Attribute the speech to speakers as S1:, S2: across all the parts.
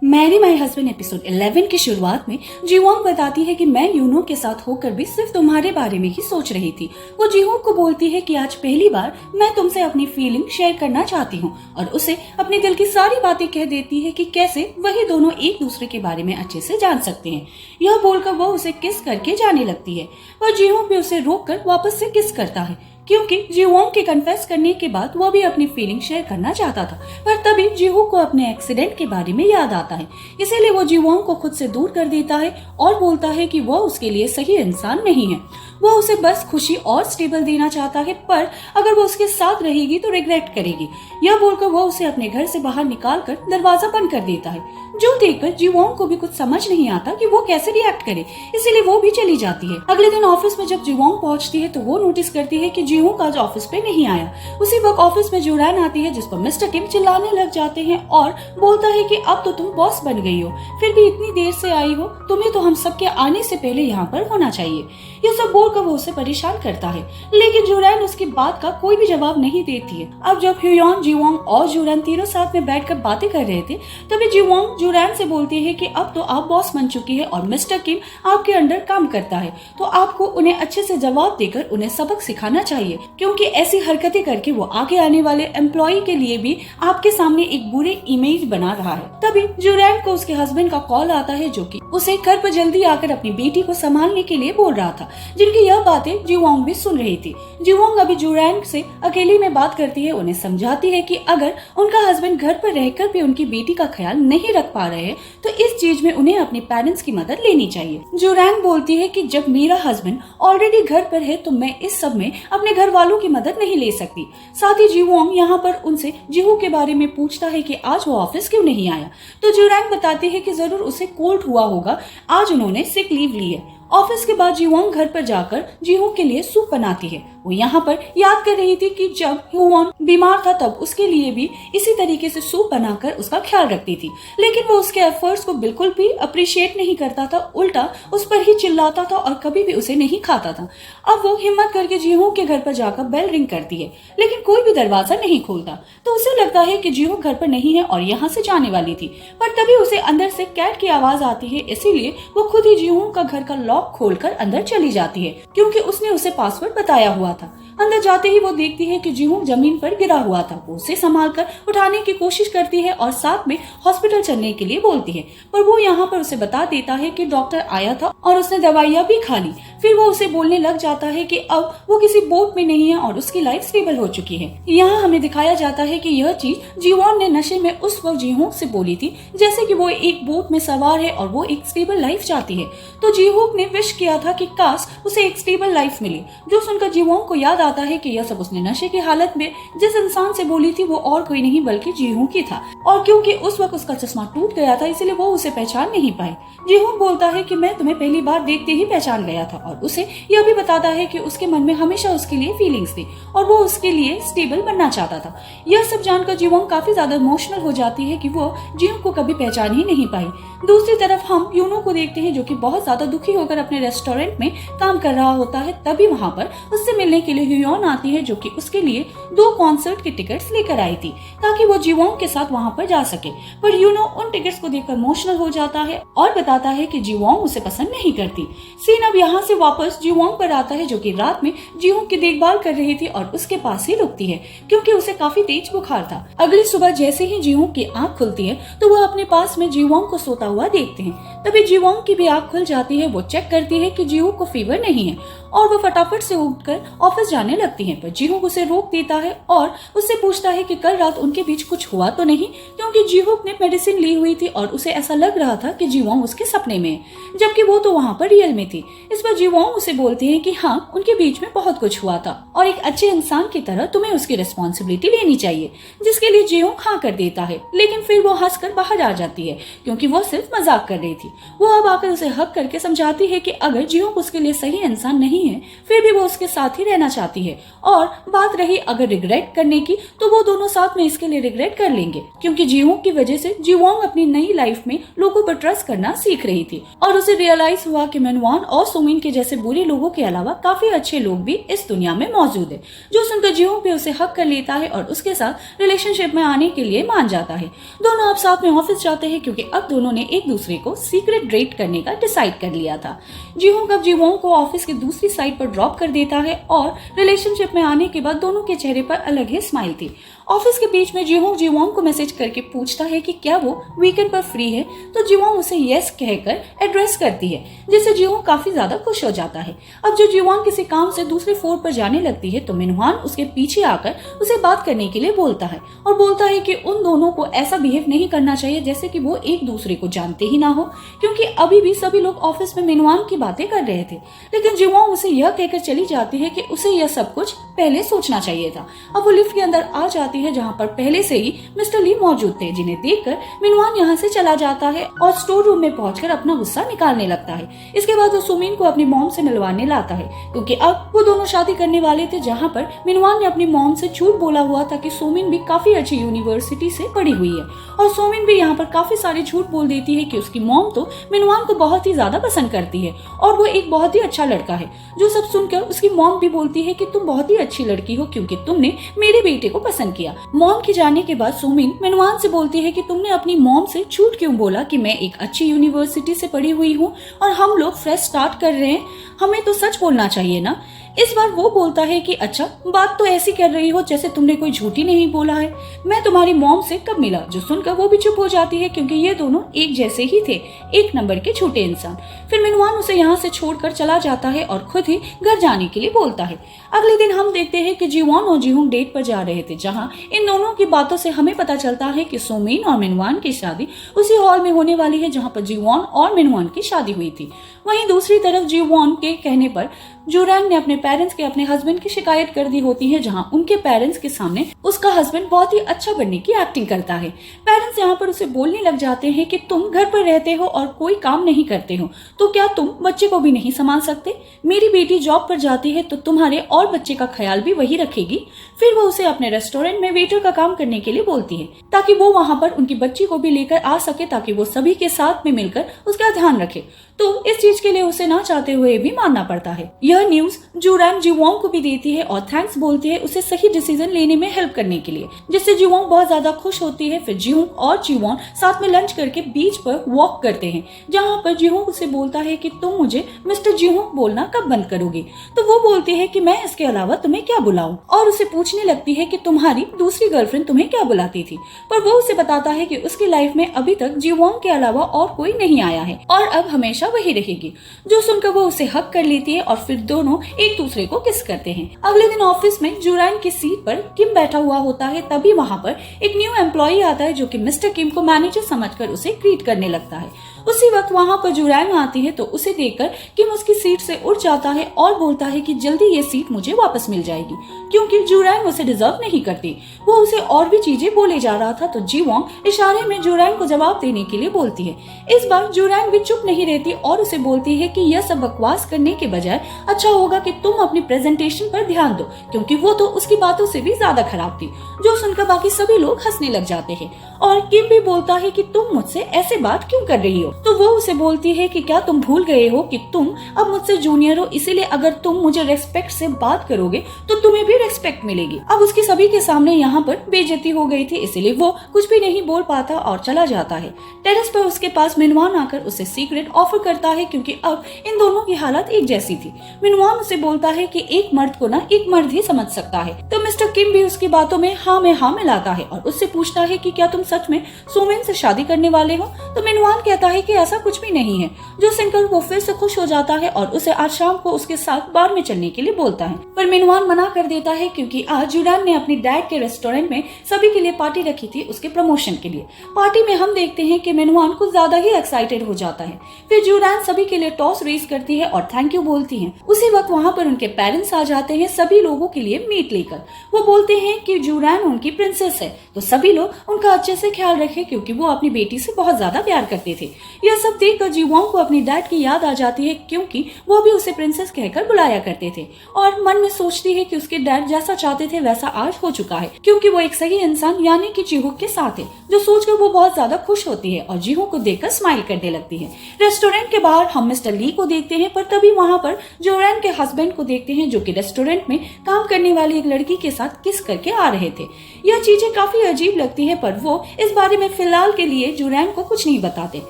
S1: Mary my husband episode 11 की शुरुआत में जीवोंग बताती है कि मैं यूनो के साथ होकर भी सिर्फ तुम्हारे बारे में ही सोच रही थी। वो जीहोंग को बोलती है कि आज पहली बार मैं तुमसे अपनी फीलिंग शेयर करना चाहती हूँ और उसे अपने दिल की सारी बातें कह देती है कि कैसे वही दोनों एक दूसरे के बारे में अच्छे से जान सकते हैं। यह बोलकर वो उसे किस करके जाने लगती है और जीहोंग भी उसे रोक कर वापस से किस करता है क्योंकि जीवोंग के कन्फेस करने के बाद वो भी अपनी फीलिंग शेयर करना चाहता था। पर तभी जीहोंग को अपने एक्सीडेंट के बारे में याद आता है, इसीलिए वो जीवोंग को खुद से दूर कर देता है और बोलता है कि वो उसके लिए सही इंसान नहीं है। वो उसे बस खुशी और स्टेबल देना चाहता है, पर अगर वो उसके साथ रहेगी तो रिग्रेट करेगी। यह बोलकर वो उसे अपने घर से बाहर निकाल कर दरवाजा बंद कर देता है, जो देखकर जीवोंग को भी कुछ समझ नहीं आता कि वो कैसे रिएक्ट करे, इसीलिए वो भी चली जाती है। अगले दिन ऑफिस में जब जीवोंग पहुंचती है तो वो नोटिस करती है कि जीहोंग आज ऑफिस पे नहीं आया। उसी वक्त ऑफिस में जुरैन आती है, जिस पर मिस्टर किम चिल्लाने लग जाते हैं और बोलता है कि अब तो तुम बॉस बन गई हो, फिर भी इतनी देर से आई हो, तुम्हें तो हम सबके आने से पहले यहाँ पर होना चाहिए। ये सब बोलकर वो उसे परेशान करता है, लेकिन जुरैन उसकी बात का कोई भी जवाब नहीं देती है। अब जब ह्यूयॉन, जीवोंग और जुरैन तीनों साथ में बैठकर बातें कर रहे थे, तभी जीवोंग जुरैन से बोलती है कि अब तो आप बॉस बन चुकी है और मिस्टर किम आपके अंडर काम करता है, तो आपको उन्हें अच्छे से जवाब देकर उन्हें सबक सिखाना चाहिए, क्योंकि ऐसी हरकतें करके वो आगे आने वाले एम्प्लॉय के लिए भी आपके सामने एक बुरे इमेज बना रहा है। तभी जुरैन को उसके हस्बैंड का कॉल आता है, जो कि उसे घर पर जल्दी आकर अपनी बेटी को संभालने के लिए बोल रहा था, जिनकी यह बातें जीवोंग भी सुन रही थी। जीवोंग अभी जुरैन से अकेले में बात करती है, उन्हें समझाती है कि अगर उनका हस्बैंड घर पर रहकर भी उनकी बेटी का ख्याल नहीं रख पा रहे हैं तो इस चीज में उन्हें अपने पेरेंट्स की मदद लेनी चाहिए। जुरैन बोलती है कि जब मेरा हस्बैंड ऑलरेडी घर पर है तो मैं इस सब में अपने घर वालों की मदद नहीं ले सकती। साथ ही जीवोंग यहाँ पर उनसे जीहू के बारे में पूछता है कि आज वो ऑफिस क्यों नहीं आया, तो जुरैन बताती है कि जरूर उसे कोल्ड हुआ होगा, आज उन्होंने सिक लीव ली है। ऑफिस के बाद जीवोंग घर पर जाकर जीहू के लिए सूप बनाती है। वो यहाँ पर याद कर रही थी कि जब ह्यूयॉन बीमार था तब उसके लिए भी इसी तरीके से सूप बनाकर उसका ख्याल रखती थी, लेकिन वो उसके एफर्ट्स को बिल्कुल भी अप्रिशिएट नहीं करता था, उल्टा उस पर ही चिल्लाता था और कभी भी उसे नहीं खाता था। अब वो हिम्मत करके जीहू के घर पर जाकर बेल रिंग करती है, लेकिन कोई भी दरवाजा नहीं खोलता, तो उसे लगता है कि जीहू घर पर नहीं है और यहाँ से जाने वाली थी। पर तभी उसे अंदर से कैट की आवाज आती है, इसीलिए वो खुद ही जीहू का घर का लॉक खोलकर अंदर चली जाती है, क्योंकि उसने उसे पासवर्ड बताया हुआ था। अंदर जाते ही वो देखती है कि जीहू जमीन पर गिरा हुआ था। वो उसे संभालकर उठाने की कोशिश करती है और साथ में हॉस्पिटल चलने के लिए बोलती है, पर वो यहाँ पर उसे बता देता है कि डॉक्टर आया था और उसने दवाइयाँ भी खा ली। फिर वो उसे बोलने लग जाता है कि अब वो किसी बोट में नहीं है और उसकी लाइफ स्टेबल हो चुकी है। यहाँ हमें दिखाया जाता है कि यह चीज जीवोंग ने नशे में उस वक्त जीहू से बोली थी, जैसे कि वो एक बोट में सवार है और वो एक स्टेबल लाइफ चाहती है। तो जीहू ने विश किया था कि काश उसे एक स्टेबल लाइफ मिले। जो सुनकर जीवोंग को याद आता है कि यह सब उसने नशे की हालत में जिस इंसान से बोली थी वो और कोई नहीं बल्कि जीहू की था, और क्योंकि उस वक्त उसका चश्मा टूट गया था इसलिए वो उसे पहचान नहीं पाई। जीहू बोलता है कि मैं तुम्हें पहली बार देखते ही पहचान गया था, और उसे यह भी बताता है कि उसके मन में हमेशा उसके लिए फीलिंग्स थी और वो उसके लिए स्टेबल बनना चाहता था। यह सब जानकर जीवोंग काफी ज्यादा इमोशनल हो जाती है कि वो जीहू को कभी पहचान ही नहीं पाई। दूसरी तरफ हम यूनो को देखते हैं, जो कि बहुत ज्यादा दुखी होकर अपने रेस्टोरेंट में काम कर रहा होता है। तभी वहाँ पर उससे मिलने के लिए ह्यूयॉन आती है, जो कि उसके लिए 2 कॉन्सर्ट की टिकट्स लेकर आई थी ताकि वो जीवोंग के साथ वहाँ पर जा सके। पर यूनो उन टिकट्स को देखकर इमोशनल हो जाता है और बताता है कि जीवोंग उसे पसंद नहीं करती। सीन अब यहाँ से वापस जीवोंग पर आता है, जो कि रात में जीहू की देखभाल कर रही थी और उसके पास ही रुकती है क्योंकि उसे काफी तेज बुखार था। अगली सुबह जैसे ही जीहू की आँख खुलती है तो वह अपने पास में जीवोंग को सोता हुआ देखते हैं। तभी जीवोंग की भी आँख खुल जाती है। वो चेक करती है कि जीहू को फीवर नहीं है और वो फटाफट से उठकर ऑफिस जाने लगती हैं, पर जीहू उसे रोक देता है और उससे पूछता है कि कल रात उनके बीच कुछ हुआ तो नहीं, क्योंकि जीहू ने मेडिसिन ली हुई थी और उसे ऐसा लग रहा था कि जीवोंग उसके सपने में है, जबकि वो तो वहाँ पर रियल में थी। इस पर जीवोंग उसे बोलती है कि हाँ, उनके बीच में बहुत कुछ हुआ था और एक अच्छे इंसान की तरह तुम्हें उसकी रिस्पॉन्सिबिलिटी लेनी चाहिए, जिसके लिए जीहू हाँ कर देता है, लेकिन फिर वो हंसकर बाहर आ जाती है क्योंकि वो सिर्फ मजाक कर रही थी। वो अब आकर उसे हक करके समझाती है कि अगर जीहू उसके लिए सही इंसान नहीं नहीं है, फिर भी वो उसके साथ ही रहना चाहती है। और बात रही अगर रिग्रेट करने की, तो वो दोनों साथ में इसके लिए रिग्रेट कर लेंगे, क्योंकि जीहोंग की वजह से जीवोंग अपनी नई लाइफ में लोगों पर ट्रस्ट करना सीख रही थी और उसे रियलाइज हुआ कि मेनवान और सोमिन के जैसे बुरे लोगों के अलावा काफी अच्छे लोग भी इस दुनिया में मौजूद है। जो सुनकर जीहोंग भी उसे हक कर लेता है और उसके साथ रिलेशनशिप में आने के लिए मान जाता है। दोनों अब साथ में ऑफिस जाते हैं, क्योंकि अब दोनों ने एक दूसरे को सीक्रेट डेट करने का डिसाइड कर लिया था। जीहोंग अब जीवोंग को ऑफिस की दूसरी साइड पर ड्रॉप कर देता है और रिलेशनशिप में आने के बाद दोनों के चेहरे पर अलग ही स्माइल थी। ऑफिस के बीच में जीहोंग जीवोंग को मैसेज करके पूछता है कि क्या वो वीकेंड पर फ्री है, तो जीवोंग उसे यस कहकर एड्रेस करती है, जिससे जीहोंग काफी ज्यादा खुश हो जाता है। अब जो जीवोंग किसी काम से दूसरे फ्लोर पर जाने लगती है, तो मिनवान उसके पीछे आकर उसे बात करने के लिए बोलता है और बोलता है कि उन दोनों को ऐसा बिहेव नहीं करना चाहिए जैसे कि वो एक दूसरे को जानते ही ना हो, क्योंकि अभी भी सभी लोग ऑफिस में मिनवान की बातें कर रहे थे। लेकिन जीवोंग उसे यह कहकर चली जाती है कि उसे यह सब कुछ पहले सोचना चाहिए था। अब वो लिफ्ट के अंदर आ जाती है, जहाँ पर पहले से ही मिस्टर ली मौजूद थे, जिन्हें देखकर मिनवान यहाँ से चला जाता है और स्टोर रूम में पहुंचकर अपना गुस्सा निकालने लगता है। इसके बाद वो सुमिन को अपनी मॉम से मिलवाने लाता है, क्योंकि अब वो दोनों शादी करने वाले थे, जहाँ पर मिनवान ने अपनी मॉम से झूठ बोला हुआ था कि सोमिन भी काफी अच्छी यूनिवर्सिटी से पढ़ी हुई है, और सोमिन भी यहाँ पर काफी सारे झूठ बोल देती है कि उसकी मॉम तो मिनवान को बहुत ही ज्यादा पसंद करती है और वो एक बहुत ही अच्छा लड़का है। जो सब सुनकर उसकी मॉम भी बोलती है कि तुम बहुत ही अच्छी लड़की हो, क्योंकि तुमने मेरे बेटे को पसंद किया। मॉम के जाने के बाद सोमिन मिनवान से बोलती है कि तुमने अपनी मॉम से झूठ क्यों बोला कि मैं एक अच्छी यूनिवर्सिटी से पढ़ी हुई हूँ और हम लोग फ्रेश स्टार्ट कर रहे हैं, हमें तो सच बोलना चाहिए ना। इस बार वो बोलता है कि अच्छा, बात तो ऐसी कर रही हो जैसे तुमने कोई झूठी नहीं बोला है, मैं तुम्हारी मॉम से कब मिला। जो सुनकर वो भी चुप हो जाती है, क्योंकि ये दोनों एक जैसे ही थे, एक नंबर के झूठे इंसान। फिर मिनवान उसे यहाँ से छोड़कर चला जाता है और खुद ही घर जाने के लिए बोलता है। अगले दिन हम देखते हैं कि जीवोन और जीहोंग डेट पर जा रहे थे, जहाँ इन दोनों की बातों से हमें पता चलता है कि सोमिन और मिनवान की शादी उसी हॉल में होने वाली है जहाँ पर जीवोन और मिनवान की शादी हुई थी। वहीं दूसरी तरफ जीवोन के कहने पर जुरैंग ने अपने पेरेंट्स के अपने हस्बैंड की शिकायत कर दी होती है, जहां उनके पेरेंट्स के सामने उसका हस्बैंड बहुत ही अच्छा बनने की एक्टिंग करता है। पेरेंट्स यहां पर उसे बोलने लग जाते हैं कि तुम घर पर रहते हो और कोई काम नहीं करते हो, तो क्या तुम बच्चे को भी नहीं संभाल सकते? मेरी बेटी जॉब पर जाती है तो तुम्हारे और बच्चे का ख्याल भी वही रखेगी। फिर वो उसे अपने रेस्टोरेंट में वेटर का काम करने के लिए बोलती है, ताकि वो वहां पर उनकी बच्ची को भी लेकर आ सके, ताकि वो सभी के साथ में मिलकर उसका ध्यान रखे। तो इस चीज के लिए उसे ना चाहते हुए भी मानना पड़ता है। यह न्यूज जुरैंग जीवोंग को भी देती है और थैंक्स बोलती है उसे सही डिसीजन लेने में हेल्प करने के लिए, जिससे जीवोंग बहुत ज्यादा खुश होती है। फिर जीहोंग और जीवोन साथ में लंच करके बीच पर वॉक करते हैं, जहाँ पर जीहोंग उसे बोलता है कि तुम मुझे मिस्टर जीहोंग बोलना कब बंद करोगे? तो वो बोलती है कि मैं इसके अलावा तुम्हें क्या बुलाऊं, और उसे पूछने लगती है कि तुम्हारी दूसरी गर्लफ्रेंड तुम्हें क्या बुलाती थी। पर वो उसे बताता है कि उसकी लाइफ में अभी तक जीवोंग के अलावा और कोई नहीं आया है और अब हमेशा वही रहेगी। जो सुनकर वो उसे हक कर लेती है और फिर दोनों एक दूसरे को किस करते हैं। अगले दिन ऑफिस में जुरैंग की सीट पर किम बैठा हुआ होता है, तभी वहाँ पर एक न्यू एम्प्लॉई आता है, जो कि मिस्टर किम को मैनेजर समझकर उसे ग्रीट करने लगता है। उसी वक्त वहाँ पर जुरैंग आती है, तो उसे देखकर किम उसकी सीट से उठ जाता है और बोलता है कि जल्दी ये सीट मुझे वापस मिल जाएगी, क्योंकि जुरैंग उसे डिजर्व नहीं करती। वो उसे और भी चीजें बोले जा रहा था, तो जीवोंग इशारे में जुरैंग को जवाब देने के लिए बोलती है। इस बार जुरैंग भी चुप नहीं रहती और उसे बोलती है कि यह सब बकवास करने के बजाय अच्छा होगा कि तुम अपनी प्रेजेंटेशन पर ध्यान दो, क्योंकि वो तो उसकी बातों से भी ज्यादा खराब थी। जो सुनकर बाकी सभी लोग हंसने लग जाते हैं और किम भी बोलता है कि तुम मुझसे ऐसे बात क्यों कर रही हो? तो वो उसे बोलती है कि क्या तुम भूल गए हो कि तुम अब मुझसे जूनियर हो, इसीलिए अगर तुम मुझे रेस्पेक्ट से बात करोगे तो तुम्हें भी रेस्पेक्ट मिलेगी। अब उसकी सभी के सामने यहाँ पर बेइज्जती हो गई थी, इसीलिए वो कुछ भी नहीं बोल पाता और चला जाता है। टेरेस पर उसके पास मिनवान आकर उसे सीक्रेट ऑफर करता है, क्योंकि अब इन दोनों की हालत एक जैसी थी। मिनवान उसे बोलता है कि एक मर्द को ना एक मर्द ही समझ सकता है। तो मिस्टर किम भी उसकी बातों में हाँ में हाँ मिलाता है और उससे पूछता है कि क्या तुम सच में सोमिन से शादी करने वाले हो? तो मिनवान कहता है कि ऐसा कुछ भी नहीं है। जो सुनकर वो फिर से खुश हो जाता है और उसे आज शाम को उसके साथ बार में चलने के लिए बोलता है, पर मिनवान मना कर देता है, क्योंकि आज जुरैंग ने अपनी डैड के रेस्टोरेंट में सभी के लिए पार्टी रखी थी उसके प्रमोशन के लिए। पार्टी में हम देखते हैं कि मिनवान कुछ ज्यादा ही एक्साइटेड हो जाता है। फिर जुरैंग सभी के लिए टॉस रेस करती है और थैंक यू बोलती है। उसी वक्त वहाँ पर उनके पेरेंट्स आ जाते हैं सभी लोगों के लिए मीट लेकर। वो बोलते हैं कि जूरैन उनकी प्रिंसेस है, तो सभी लोग उनका अच्छे से ख्याल रखें क्योंकि वो अपनी बेटी से बहुत ज्यादा प्यार करते थे। यह सब देखकर जीवोंग को अपनी डैड की याद आ जाती है क्योंकि वो भी उसे प्रिंसेस कहकर बुलाया करते थे, और मन में सोचती है कि उसके डैड जैसा चाहते थे वैसा आज हो चुका है क्योंकि वो एक सही इंसान यानी कि जीहूक के साथ है, जो सोचकर वो बहुत ज्यादा खुश होती है और जीहूक को देखकर स्माइल करने लगती है। रेस्टोरेंट के बाहर हम मिस्टर ली को देखते हैं, पर तभी वहाँ पर जोरैन के हस्बैंड को देखते हैं जो कि रेस्टोरेंट में काम करने वाली एक लड़की के साथ किस करके आ रहे थे। यह चीजें काफी अजीब लगती है, पर वो इस बारे में फिलहाल के लिए जोरैन को कुछ नहीं बताते।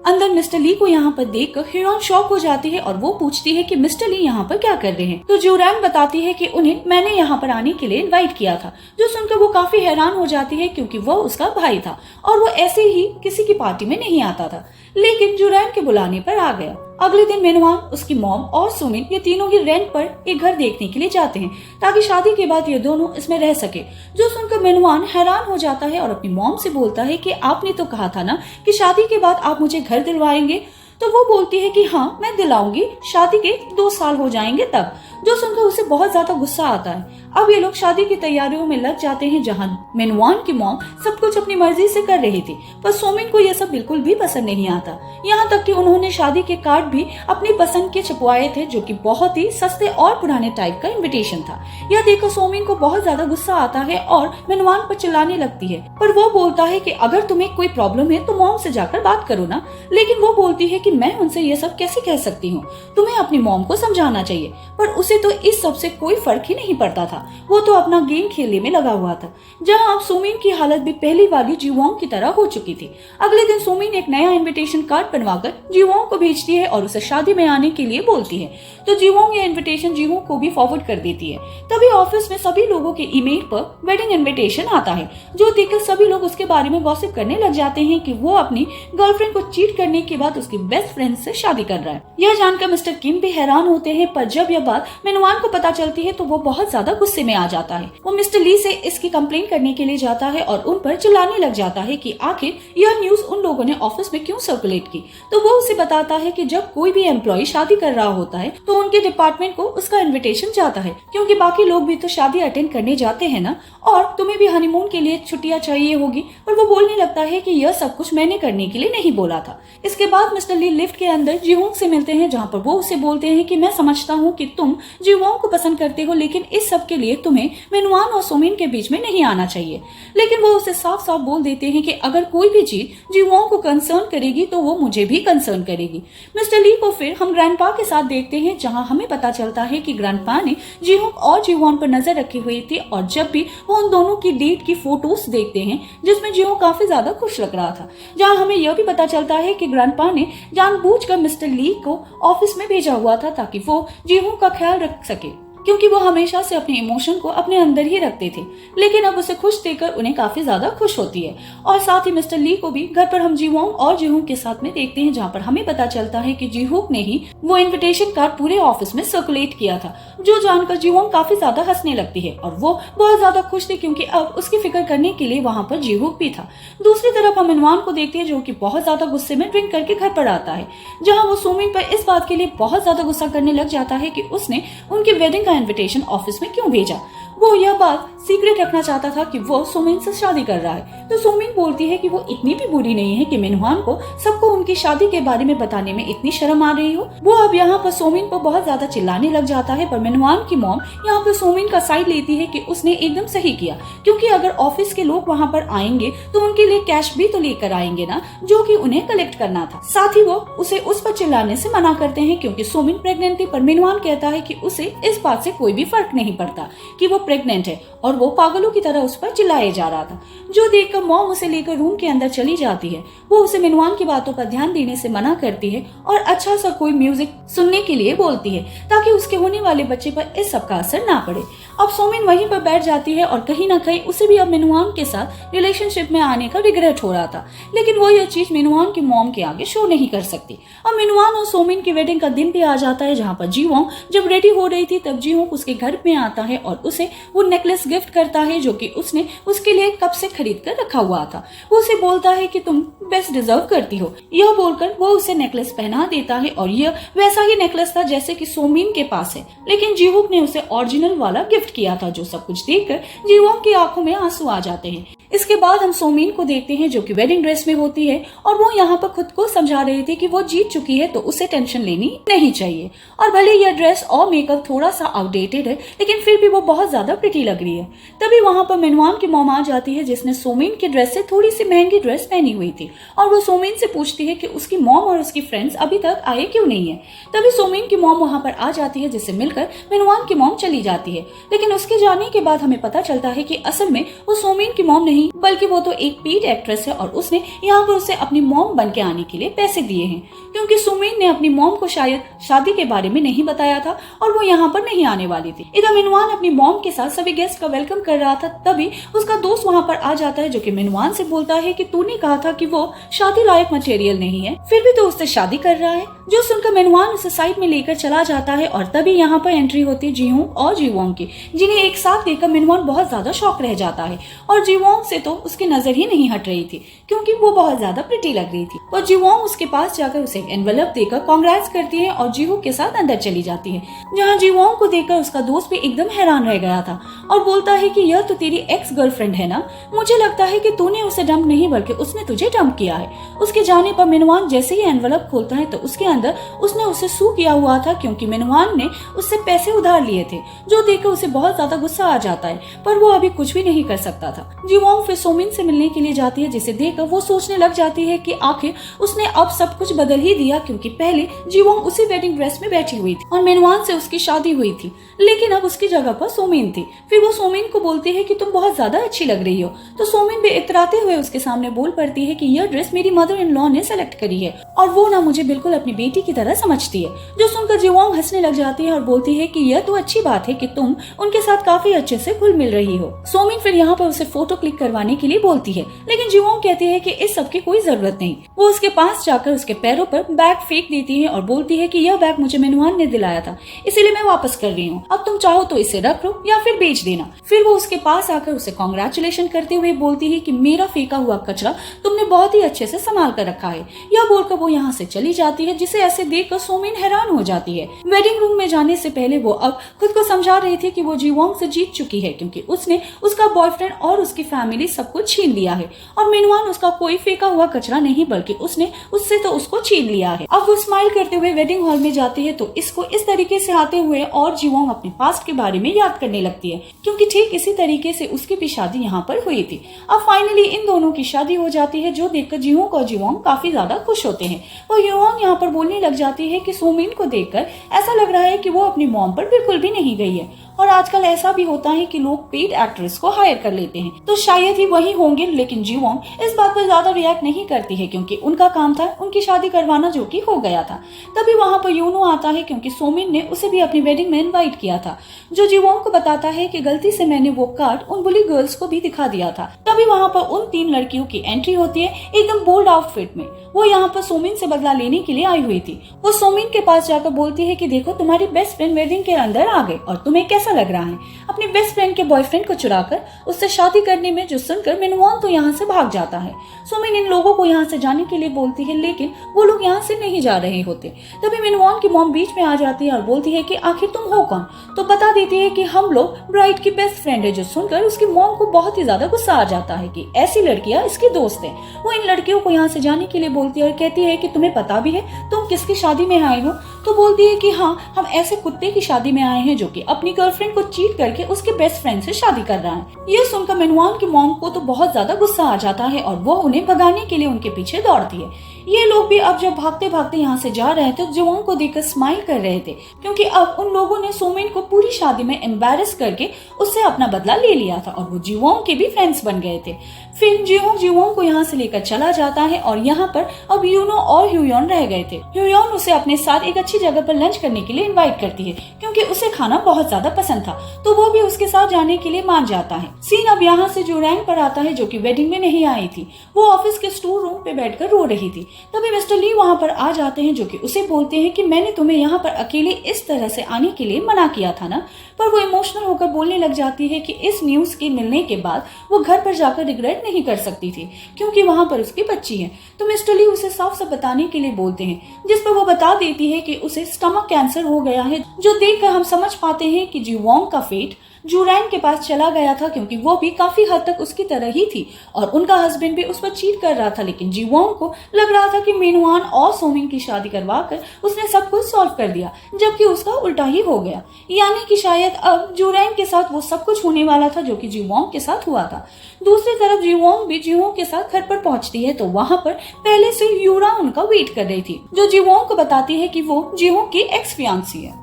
S1: अंदर मिस्टर ली को यहाँ पर देखकर ह्यून शॉक हो जाती है और वो पूछती है कि मिस्टर ली यहाँ पर क्या कर रहे हैं, तो जोरैन बताती है कि उन्हें मैंने यहाँ पर आने के लिए इनवाइट किया था, जो सुनकर वो काफी हैरान हो जाती है क्योंकि वो उसका भाई था और वो ऐसे ही किसी की पार्टी में नहीं आता था, लेकिन जोरैन के बुलाने पर आ गया। अगले दिन मेनुआन, उसकी मॉम और सुमिन ये तीनों ही रेंट पर एक घर देखने के लिए जाते हैं ताकि शादी के बाद ये दोनों इसमें रह सके, जो सुनकर मेनुआन हैरान हो जाता है और अपनी मॉम से बोलता है कि आपने तो कहा था ना कि शादी के बाद आप मुझे घर दिलवाएंगे, तो वो बोलती है कि हाँ मैं दिलाऊंगी, शादी के 2 साल हो जाएंगे तब, जो सुनकर उसे बहुत ज्यादा गुस्सा आता है। अब ये लोग शादी की तैयारियों में लग जाते हैं जहां मेनुआन की मॉम सब कुछ अपनी मर्जी से कर रही थी, पर सोमिन को यह सब बिल्कुल भी पसंद नहीं आता। यहाँ तक कि उन्होंने शादी के कार्ड भी अपनी पसंद के छपवाए थे जो कि बहुत ही सस्ते और पुराने टाइप का इनविटेशन था। यह देखकर सोमिन को बहुत ज्यादा गुस्सा आता है और मेनुआन पर चिल्लाने लगती है, पर वो बोलता है कि अगर तुम्हें कोई प्रॉब्लम है तो मॉम से जाकर बात करो ना, लेकिन वो बोलती है कि मैं उनसे ये सब कैसे कह सकती हूँ, तुम्हें अपनी मॉम को समझाना चाहिए। पर उसे तो इस सब से कोई फर्क ही नहीं पड़ता था, वो तो अपना गेम खेलने में लगा हुआ था। जहां अब सुमिन की हालत भी पहली वाली जीवोंग की तरह हो चुकी थी। अगले दिन सुमिन एक नया इनविटेशन कार्ड बनवाकर जीवोंग को भेजती है और उसे शादी में आने के लिए बोलती है, तो जीवोंग यह इनविटेशन जीवोंग को भी फॉरवर्ड कर देती है। तभी ऑफिस में सभी लोगों के ईमेल पर वेडिंग इनविटेशन आता है, जो देखकर सभी लोग उसके बारे में गॉसिप करने लग जाते हैं कि वो अपनी गर्लफ्रेंड को चीट करने के बाद उसकी बेस्ट फ्रेंड से शादी कर रहा है। यह जानकर मिस्टर किम भी हैरान होते हैं, पर जब यह बात मेनुआन को पता चलती है तो वो बहुत ज्यादा गुस्से में आ जाता है। वो मिस्टर ली से इसकी कंप्लेंट करने के लिए जाता है और उन पर चिल्लाने लग जाता है कि आखिर यह न्यूज उन लोगों ने ऑफिस में क्यों सर्कुलेट की। तो वो उसे बताता है कि जब कोई भी एम्प्लॉय शादी कर रहा होता है तो उनके डिपार्टमेंट को उसका इन्विटेशन जाता है, क्योंकि बाकी लोग भी तो शादी अटेंड करने जाते हैं ना, और तुम्हें भी हनीमून के लिए छुट्टियां चाहिए होगी। पर वो बोलने लगता है कि यह सब कुछ मैंने करने के लिए नहीं बोला था। इसके बाद मिस्टर ली लिफ्ट के अंदर जीवोंग से मिलते हैं, जहाँ पर वो उसे बोलते हैं कि मैं समझता हूँ कि तुम जीवोंग को पसंद करते हो, लेकिन इस सब के लिए तुम्हें मेनुआन और सोमिन के बीच में नहीं आना चाहिए। लेकिन वो उसे साफ साफ बोल देते हैं कि अगर कोई भी चीज जीवोंग को कंसर्न करेगी तो वो मुझे भी कंसर्न करेगी। मिस्टर ली को फिर हम ग्रैंडपा के साथ देखते हैं, जहां हमें पता चलता है कि ग्रैंडपा ने जीहोंग और जीवोंग पर नजर रखी हुई थी, और जब भी वो उन दोनों की डेट की फोटोज देखते हैं जिसमें जीहोंग काफी ज्यादा खुश लग रहा था, जहां हमें यह भी पता चलता है कि ग्रैंडपा ने जानबूझकर मिस्टर ली को ऑफिस में भेजा हुआ था ताकि वो जीहोंग का ख्याल रख सके, क्योंकि वो हमेशा से अपने इमोशन को अपने अंदर ही रखते थे। लेकिन अब उसे खुश देखकर उन्हें काफी ज्यादा खुश होती है। और साथ ही मिस्टर ली को भी घर पर हम जीवोंग और जीहूक के साथ में देखते हैं, जहाँ पर हमें पता चलता है कि जीहूक ने ही वो इनविटेशन कार्ड पूरे ऑफिस में सर्कुलेट किया था, जो जानकर जीवोंग काफी ज्यादा हंसने लगती है और वो बहुत ज्यादा खुश थी क्योंकि अब उसकी फिक्र करने के लिए वहाँ पर जीहूक भी था। दूसरी तरफ हम इनवान को देखते हैं, जो कि बहुत ज्यादा गुस्से में ड्रिंक करके घर पर आता है, जहाँ वो सुमिन पर इस बात के लिए बहुत ज्यादा गुस्सा करने लग जाता है कि उसने उनकी वेडिंग का इनविटेशन ऑफिस में क्यों भेजा। वो यह बात सीक्रेट रखना चाहता था कि वो सुमिन से शादी कर रहा है। तो सुमिन बोलती है कि वो इतनी भी बुरी नहीं है कि मेनुआन को सबको उनकी शादी के बारे में बताने में इतनी शर्म आ रही हो। वो अब यहाँ पर सुमिन को बहुत ज्यादा चिल्लाने लग जाता है, पर मेनुआन की मॉम यहाँ पर सुमिन का साइड लेती है कि उसने एकदम सही किया, क्योंकि अगर ऑफिस के लोग वहाँ पर आएंगे तो उनके लिए कैश भी तो लेकर आएंगे ना, जो कि उन्हें कलेक्ट करना था। साथ ही वो उसे उस पर चिल्लाने से मना करते हैं क्योंकि सुमिन प्रेग्नेंट थी, पर मेनुआन कहता है कि उसे इस बात से कोई भी फर्क नहीं पड़ता कि वो प्रेग्नेंट है, और वो पागलों की तरह उस पर चिल्लाए जा रहा था, जो देखकर मॉम उसे लेकर रूम के अंदर चली जाती है। वो उसे मेनुआन की बातों पर ध्यान देने से मना करती है और अच्छा सा कोई म्यूजिक सुनने के लिए बोलती है ताकि उसके होने वाले बच्चे पर इस सब का असर ना पड़े। अब सोमिन वहीं पर बैठ जाती है और कहीं ना कहीं उसे भी अब मेनुआन के साथ रिलेशनशिप में आने का रिग्रेट हो रहा था, लेकिन वो यह चीज मेनुआन की मॉम के आगे शो नहीं कर सकती। अब मेनुआन और सोमिन की वेडिंग का दिन भी आ जाता है, जहाँ पर जीवोंग जब रेडी हो रही थी तब जीवोंग उसके घर में आता है और उसे वो नेकलेस गिफ्ट करता है जो कि उसने उसके लिए कब से खरीद कर रखा हुआ था। वो उसे बोलता है कि तुम बेस्ट डिजर्व करती हो। यह बोलकर वो उसे नेकलेस पहना देता है और यह वैसा ही नेकलेस था जैसे कि सोमिन के पास है, लेकिन जीवूक ने उसे ओरिजिनल वाला गिफ्ट किया था। जो सब कुछ देखकर जीवोंग की आंखों में आंसू आ जाते हैं। इसके बाद हम सोमिन को देखते हैं जो कि वेडिंग ड्रेस में होती है और वो यहाँ पर खुद को समझा रही थी कि वो जीत चुकी है तो उसे टेंशन लेनी नहीं चाहिए। और भले यह ड्रेस और मेकअप थोड़ा सा आउटडेटेड है लेकिन फिर भी वो बहुत ज्यादा प्रिटी लग रही है। तभी वहाँ पर मिनवान की मॉम आ जाती है जिसने सोमिन की ड्रेस से थोड़ी सी महंगी ड्रेस पहनी हुई थी और वो सोमिन से पूछती है कि उसकी मॉम और उसकी फ्रेंड्स अभी तक आए क्यों नहीं है। तभी सोमिन की मॉम वहाँ पर आ जाती है जिससे मिलकर मिनवान की मॉम चली जाती है। लेकिन उसके जाने के बाद हमें पता चलता है कि असल में वो सोमिन की मॉम नहीं बल्कि वो तो एक पेड एक्ट्रेस है और उसने यहाँ पर उसे अपनी मॉम बन के आने के लिए पैसे दिए हैं, क्योंकि सोमिन ने अपनी मॉम को शायद शादी के बारे में नहीं बताया था और वो यहाँ पर नहीं आने वाली थी। इधर मिनवान अपनी मॉम के साथ सभी गेस्ट का वेलकम कर रहा था। तभी उसका दोस्त वहाँ पर आ जाता है जो कि मिनवान से बोलता है कि तूने कहा था कि वो शादी लायक मटेरियल नहीं है, फिर भी तो उससे शादी कर रहा है। जो सुनकर मिनवान उसे साइड में लेकर चला जाता है और तभी यहाँ पर एंट्री होती है जीहूंग और जीवोंग की, जिन्हें एक साथ देखकर मिनवान बहुत ज्यादा शॉक रह जाता है और जीवोंग से तो उसकी नजर ही नहीं हट रही थी क्योंकि वो बहुत ज्यादा प्रिटी लग रही थी। और जीवोंग उसके पास जाकर उसे एनवेलप देकर कांग्रेट्स करती है और जीहू के साथ अंदर चली जाती है, जहाँ जीवोंग को देखकर उसका दोस्त भी एकदम हैरान रह गया था और बोलता है कि यह तो तेरी एक्स गर्लफ्रेंड है ना, मुझे लगता है कि तूने उसे डंप नहीं बल्कि उसने तुझे डंप किया है। उसके जाने पर मिनवान जैसे ही एनवेलप खोलता है तो उसके अंदर उसने उसे सू किया हुआ था क्योंकि मिनवान ने उससे पैसे उधार लिए थे, जो देखकर उसे बहुत ज्यादा गुस्सा आ जाता है पर वो अभी कुछ भी नहीं कर सकता था। जीवोंग फिर सोमिन से मिलने के लिए जाती है जिसे देखकर वो सोचने लग जाती है कि आखिर उसने अब सब कुछ बदल ही दिया, क्योंकि पहले जीवोंग उसी वेडिंग ड्रेस में बैठी हुई थी और मिनवान से उसकी शादी हुई थी, लेकिन अब उसकी जगह पर सोमिन थी। फिर वो सोमिन को बोलती है कि तुम बहुत ज्यादा अच्छी लग रही हो, तो सोमिन भी इतराते हुए उसके सामने बोल पड़ती है कि यह ड्रेस मेरी मदर इन लॉ ने सेलेक्ट करी है और वो ना मुझे बिल्कुल अपनी बेटी की तरह समझती है। जो सुनकर जीवोंग हंसने लग जाती है और बोलती है कि यह तो अच्छी बात है कि तुम उनके साथ काफी अच्छे से घुल मिल रही हो। सोमिन फिर यहाँ पर उसे फोटो क्लिक करवाने के लिए बोलती है, लेकिन जीवोंग कहती है कि इस सब की कोई जरूरत नहीं। वो उसके पास जाकर उसके पैरों पर बैग फेंक देती है और बोलती है कि यह बैग मुझे मिनवान ने दिलाया था, इसीलिए मैं वापस कर रही हूँ, अब तुम चाहो तो इसे रख लो या फिर बेच देना। फिर वो उसके पास आकर उसे कांग्रेचुलेशन करते हुए बोलती है कि मेरा फेंका हुआ कचरा तुमने बहुत ही अच्छे से संभाल कर रखा है। यह बोलकर वो यहाँ से चली जाती है, जिसे ऐसे देखकर सोमिन हैरान हो जाती है। वेडिंग रूम में जाने से पहले वो अब खुद को समझा रही थी कि वो जीवोंग से जीत चुकी है, क्योंकि उसने उसका बॉयफ्रेंड और उसकी फैमिली सब कुछ छीन लिया है और मिनवान उसका कोई फेंका हुआ कचरा नहीं बल्कि उसने उससे तो उसको छीन लिया है। अब वो स्माइल करते हुए वेडिंग हॉल में जाती है तो इसको इस तरीके से आते हुए और जीवोंग अपने पास्ट के बारे में याद करने लगती है, क्योंकि ठीक इसी तरीके से उसकी भी शादी यहाँ पर हुई थी। अब फाइनली इन दोनों की शादी हो जाती है, जो देखकर जीवोंग और जीवोंग काफी ज्यादा खुश होते हैं। और जीवोंग यहाँ पर बोलने लग जाती है कि सोमिन को देखकर ऐसा लग रहा है कि वो अपनी मॉम पर बिल्कुल भी नहीं गई है और आजकल ऐसा भी होता है कि लोग पेड एक्ट्रेस को हायर कर लेते हैं, तो शायद ही वही होंगे। लेकिन जीवोंग इस बात पर ज्यादा रिएक्ट नहीं करती है क्योंकि उनका काम था उनकी शादी करवाना, जो कि हो गया था। तभी वहाँ पर यूनो आता है क्योंकि सोमिन ने उसे भी अपनी वेडिंग में इनवाइट किया था, जो जीवोंग को बताता है कि गलती से मैंने वो कार्ड उन बुली गर्ल्स को भी दिखा दिया था। तभी वहाँ पर उन 3 लड़कियों की एंट्री होती है एकदम बोल्ड आउटफिट में। वो यहाँ पर सोमिन से बदला लेने के लिए आई हुई थी। वो सोमिन के पास जाकर बोलती है कि देखो तुम्हारी बेस्ट फ्रेंड वेडिंग के अंदर आ गए और तुम्हें कैसा लग रहा है अपनी बेस्ट फ्रेंड के बॉयफ्रेंड को चुराकर उससे शादी करने में। जो सुनकर मिनवान तो यहाँ से भाग जाता है। सोमिन इन लोगों को यहाँ से जाने के लिए बोलती है, लेकिन वो लोग यहाँ से नहीं जा रहे होते। तभी मिनवान की मॉम बीच में आ जाती है और बोलती है कि आखिर तुम हो कौन, तो बता देती है कि हम लोग ब्राइड की बेस्ट फ्रेंड है। जो सुनकर उसकी मॉम को बहुत ही ज्यादा गुस्सा आ जाता है कि ऐसी लड़कियां इसकी दोस्त है। वो इन लड़कियों को यहाँ से जाने के लिए बोलती है और कहती है कि तुम्हें पता भी है तुम किसकी शादी में आए हो, तो बोलती है कि हाँ, हम ऐसे कुत्ते की शादी में आए हैं जो कि अपनी गर्लफ्रेंड को चीट करके उसके बेस्ट फ्रेंड से शादी कर रहा है। ये सुनकर मिनवान की मॉम को तो बहुत ज्यादा गुस्सा आ जाता है और वो उन्हें भगाने के लिए उनके पीछे दौड़ती है। ये लोग भी अब जब भागते भागते यहाँ से जा रहे थे तो जीवोंग को देखकर स्माइल कर रहे थे, क्योंकि अब उन लोगों ने सोमिन को पूरी शादी में एम्बैरेस करके उससे अपना बदला ले लिया था और वो जीवोंग के भी फ्रेंड्स बन गए थे। फिर जीवोंग को यहाँ से लेकर चला जाता है और यहाँ पर अब यूनो और ह्यूयॉन रह गए थे। ह्यूयॉन उसे अपने साथ एक अच्छी जगह पर लंच करने के लिए इनवाइट करती है, क्योंकि उसे खाना बहुत ज्यादा पसंद था, तो वो भी उसके साथ जाने के लिए मान जाता है। सीन अब यहाँ से जो रैंक पर आता है, जो कि वेडिंग में नहीं आई थी। वो ऑफिस के स्टोर रूम पे बैठकर रो रही थी, तभी मिस्टर ली वहाँ पर आ जाते हैं, जो कि उसे बोलते हैं कि मैंने तुम्हें यहाँ पर अकेले इस तरह से आने के लिए मना किया था ना। पर वो इमोशनल होकर बोलने लग जाती है कि इस न्यूज के मिलने के बाद वो घर पर जाकर रिग्रेट नहीं कर सकती थी, क्योंकि वहाँ पर उसकी बच्ची है। तो मिस्टर ली उसे साफ साफ बताने के लिए बोलते हैं, जिस पर वो बता देती है कि उसे स्टमक कैंसर हो गया है, जो देखकर हम समझ पाते हैं कि जी वोंग का फेट जूरैंग के पास चला गया था, क्योंकि वो भी काफी हद तक उसकी तरह ही थी और उनका हस्बैंड भी उस पर चीट कर रहा था। लेकिन जी वोंग को लग रहा था कि मिनवान और सोमिंग की शादी करवा कर उसने सब कुछ सॉल्व कर दिया, जबकि उसका उल्टा ही हो गया। यानी कि शायद अब जूरैंग के साथ वो सब कुछ होने वाला था जो कि जी वोंग के साथ हुआ था। दूसरी तरफ जी वोंग भी जी वोंग के साथ घर पर पहुंचती है, तो वहां पर पहले से यूरा उनका वेट कर रही थी, जो जी वोंग को बताती है कि वो जी वोंग की एक्स फियांसी है।